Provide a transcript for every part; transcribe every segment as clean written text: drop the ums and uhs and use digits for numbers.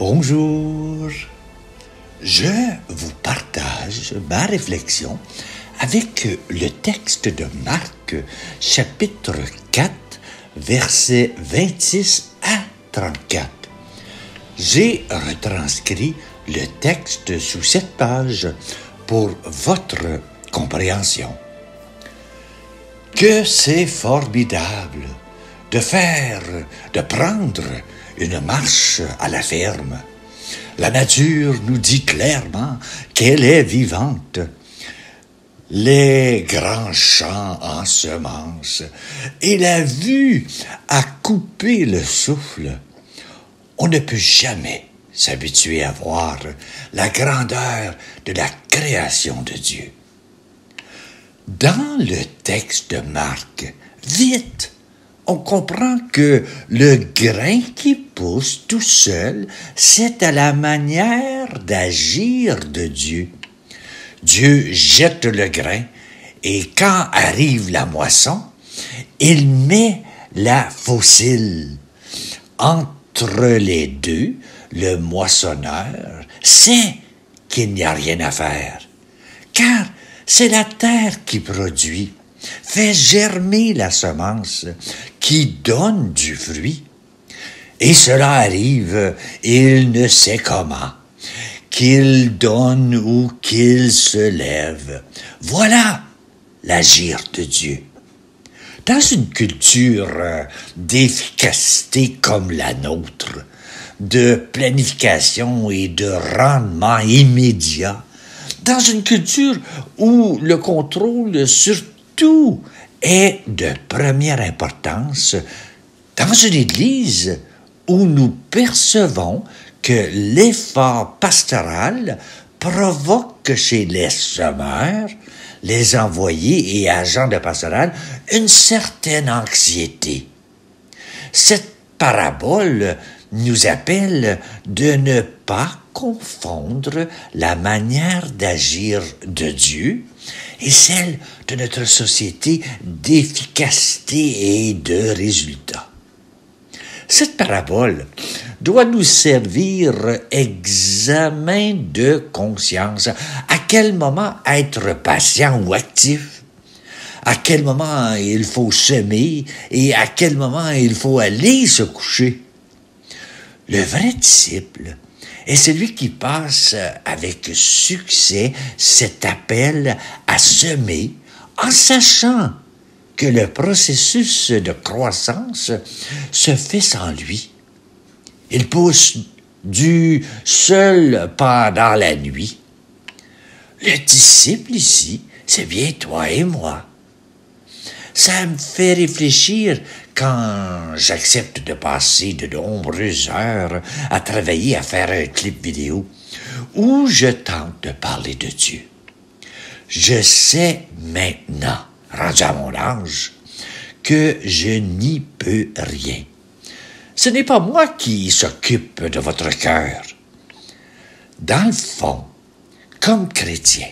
Bonjour, je vous partage ma réflexion avec le texte de Marc, chapitre 4, versets 26 à 34. J'ai retranscrit le texte sous cette page pour votre compréhension. Que c'est formidable de prendre une marche à la ferme. La nature nous dit clairement qu'elle est vivante. Les grands champs ensemencent et la vue a coupé le souffle. On ne peut jamais s'habituer à voir la grandeur de la création de Dieu. Dans le texte de Marc, vite, on comprend que le grain qui pousse tout seul, c'est à la manière d'agir de Dieu. Dieu jette le grain et quand arrive la moisson, il met la faucille. Entre les deux, le moissonneur sait qu'il n'y a rien à faire, car c'est la terre qui produit, fait germer la semence, qui donne du fruit. Et cela arrive, il ne sait comment, qu'il donne ou qu'il se lève. Voilà l'agir de Dieu. Dans une culture d'efficacité comme la nôtre, de planification et de rendement immédiat, dans une culture où le contrôle sur tout est de première importance, dans une église où nous percevons que l'effort pastoral provoque chez les semeurs, les envoyés et agents de pastoral, une certaine anxiété. Cette parabole nous appelle de ne pas confondre la manière d'agir de Dieu et celle de notre société d'efficacité et de résultats. Cette parabole doit nous servir examen de conscience. À quel moment être patient ou actif? À quel moment il faut semer et à quel moment il faut aller se coucher? Le vrai disciple est celui qui passe avec succès cet appel à semer en sachant que le processus de croissance se fait sans lui. Il pousse du seul pendant la nuit. Le disciple ici, c'est bien toi et moi. Ça me fait réfléchir quand j'accepte de passer de nombreuses heures à travailler à faire un clip vidéo où je tente de parler de Dieu. Je sais maintenant, rendu à mon âge, que je n'y peux rien. Ce n'est pas moi qui s'occupe de votre cœur. Dans le fond, comme chrétien,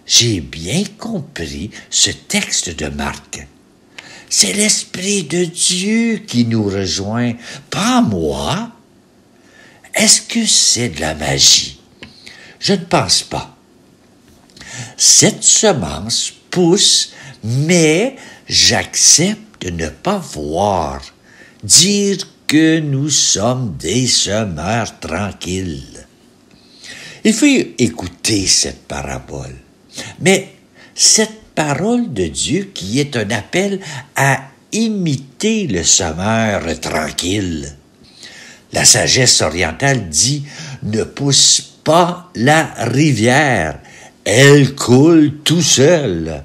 j'ai bien compris ce texte de Marc. C'est l'Esprit de Dieu qui nous rejoint, pas moi. Est-ce que c'est de la magie? Je ne pense pas. Cette semence pousse, mais j'accepte de ne pas voir. Dire que nous sommes des semeurs tranquilles. Il faut écouter cette parabole. Mais cette parole de Dieu qui est un appel à imiter le semeur tranquille. La sagesse orientale dit « Ne pousse pas la rivière, elle coule tout seul ».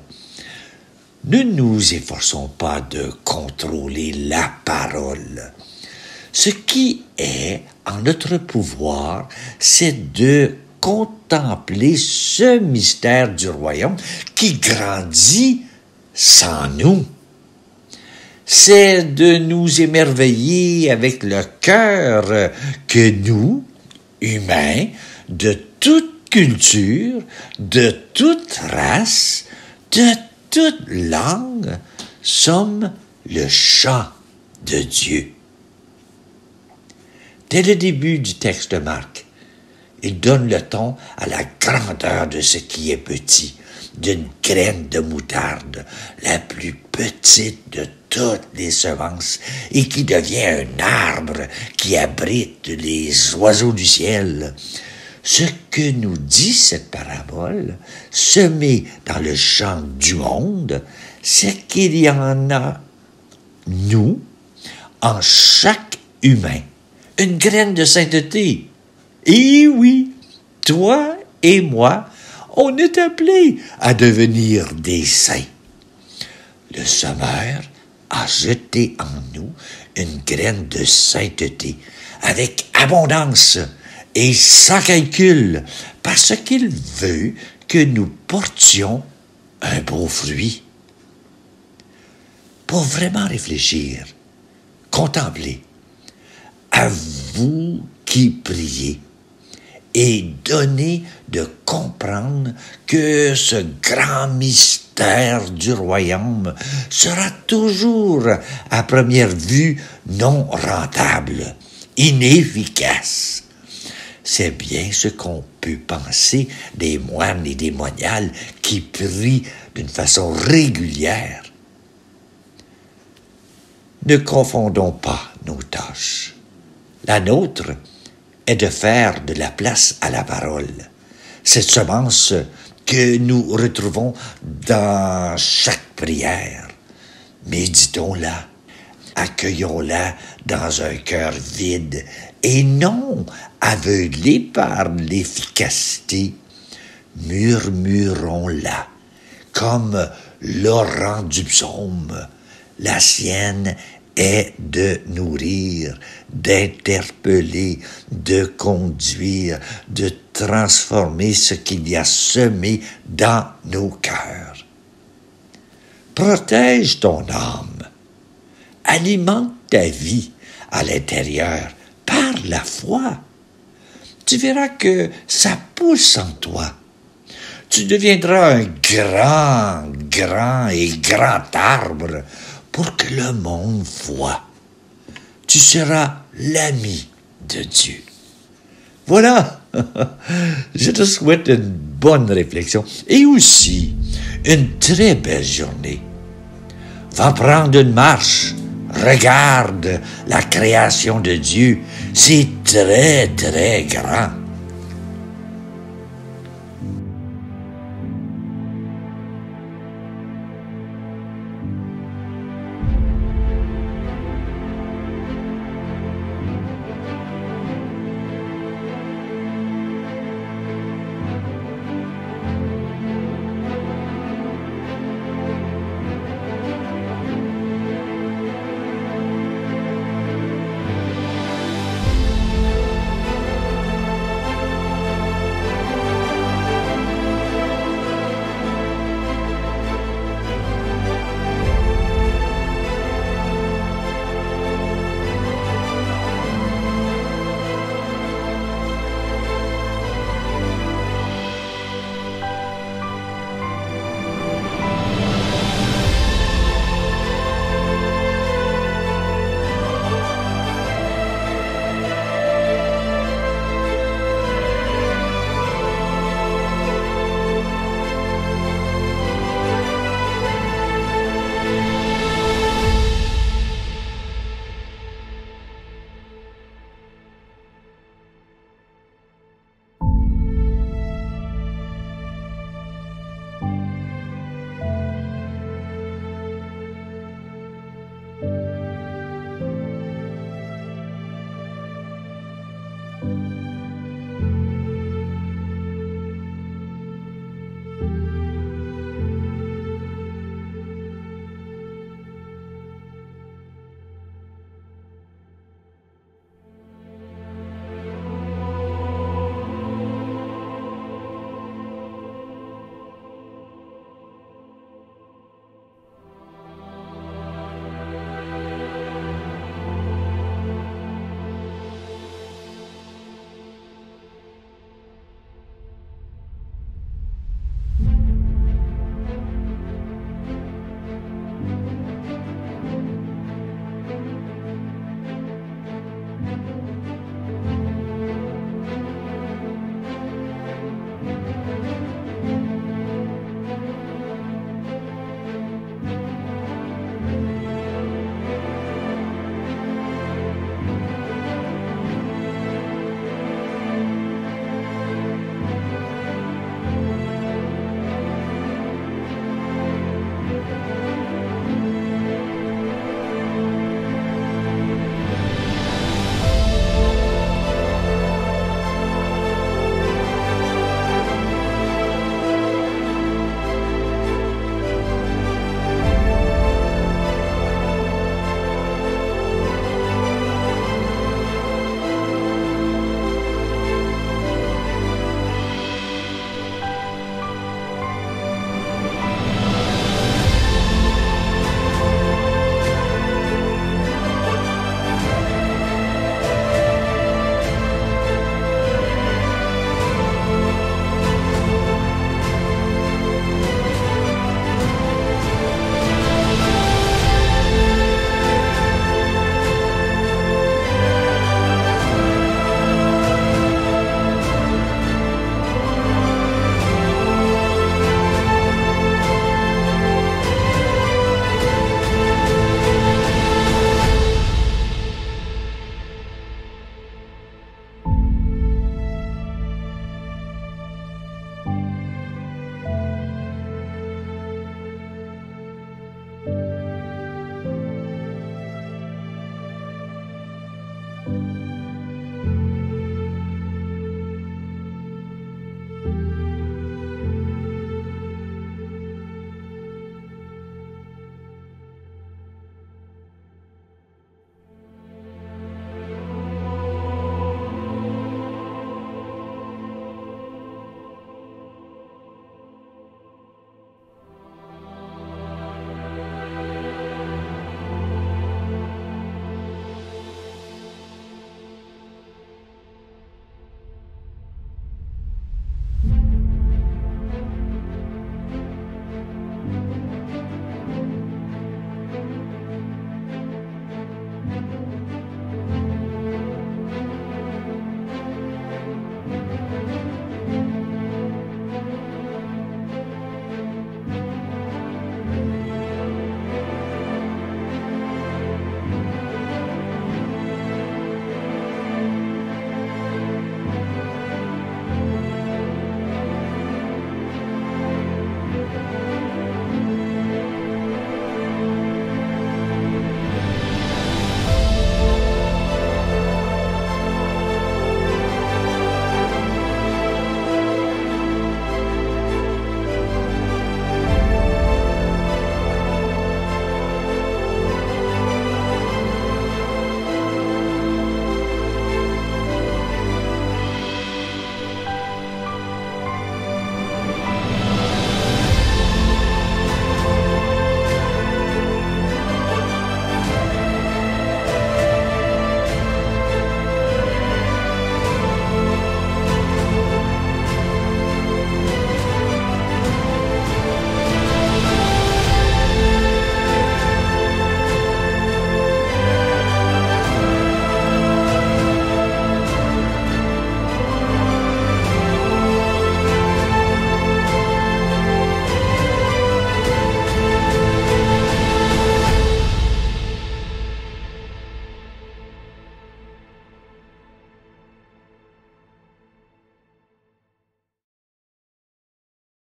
Ne nous efforçons pas de contrôler la parole. Ce qui est en notre pouvoir, c'est de contempler ce mystère du royaume qui grandit sans nous. C'est de nous émerveiller avec le cœur que nous, humains, de toute culture, de toute race, de toute langue, sommes le chant de Dieu. Dès le début du texte de Marc, il donne le ton à la grandeur de ce qui est petit, d'une graine de moutarde, la plus petite de toutes les semences, et qui devient un arbre qui abrite les oiseaux du ciel. Ce que nous dit cette parabole, semée dans le champ du monde, c'est qu'il y en a, nous, en chaque humain, une graine de sainteté. Et oui, toi et moi, on est appelés à devenir des saints. Le Semeur a jeté en nous une graine de sainteté avec abondance et sans calcul, parce qu'il veut que nous portions un beau fruit. Pour vraiment réfléchir, contempler, à vous qui priez, et donner de comprendre que ce grand mystère du royaume sera toujours, à première vue, non rentable, inefficace. C'est bien ce qu'on peut penser des moines et des moniales qui prient d'une façon régulière. Ne confondons pas nos tâches. La nôtre est de faire de la place à la parole. Cette semence que nous retrouvons dans chaque prière. Méditons-la, accueillons-la dans un cœur vide et non aveuglé par l'efficacité. Murmurons-la comme l'orant du psaume. La sienne est de nourrir, d'interpeller, de conduire, de transformer ce qu'il y a semé dans nos cœurs. Protège ton âme, alimente ta vie à l'intérieur par la foi. Tu verras que ça pousse en toi. Tu deviendras un grand arbre pour que le monde voie. Tu seras l'ami de Dieu. Voilà, je te souhaite une bonne réflexion et aussi une très belle journée. Va prendre une marche, regarde la création de Dieu, c'est très, très grand.